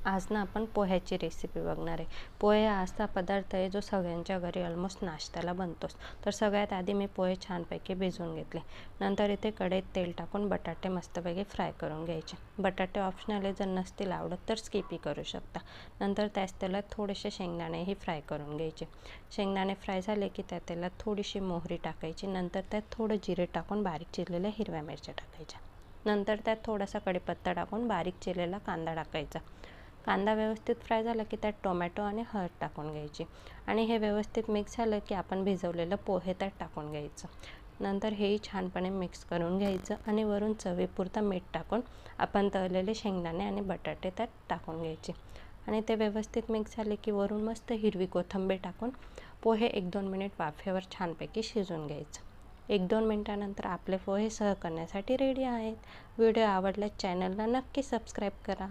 आज ना आपण पोह्याची रेसिपी बघणार आहे। पोहे हा असा पदार्थ आहे जो सगळ्यांच्या घरी ऑलमोस्ट नाश्त्याला बनतोच। तर सगळ्यात आधी मी पोहे छानपैकी भिजवून घेतले। नंतर इथे कढईत तेल टाकून बटाटे मस्तपैकी फ्राय करून घ्यायचे। बटाटे ऑप्शनल आहे, जर नसतील आवडत तर स्किपही करू शकता। नंतर त्याच तेलात थोडेसे शेंगदाणेही फ्राय करून घ्यायचे। शेंगदाणे फ्राय झाले की त्या तेलात थोडीशी मोहरी टाकायची। नंतर त्यात थोडं जिरे टाकून बारीक चिरलेल्या हिरव्या मिरच्या टाकायच्या। नंतर त्यात थोडासा कढीपत्ता टाकून बारीक चिरलेला कांदा टाकायचा। कांदा व्यवस्थित फ्राय झाला की त्यात टोमॅटो आणि हळद टाकून घ्यायची आणि हे व्यवस्थित मिक्स झालं की आपण भिजवलेलं पोहे त्यात टाकून घ्यायचं। नंतर हेही छानपणे मिक्स करून घ्यायचं आणि वरून चवीपुरतं मीठ टाकून आपण तळलेले शेंगदाणे आणि बटाटे त्यात टाकून घ्यायचे आणि ते व्यवस्थित मिक्स झाले की वरून मस्त हिरवी कोथिंबीर टाकून पोहे 1-2 मिनिट वाफेवर छानपैकी शिजवून घ्यायचं। 1-2 मिनिटानंतर आपले पोहे सर्व करण्यासाठी रेडी आहेत। व्हिडिओ आवडल्यास चॅनलला नक्की सबस्क्राईब करा।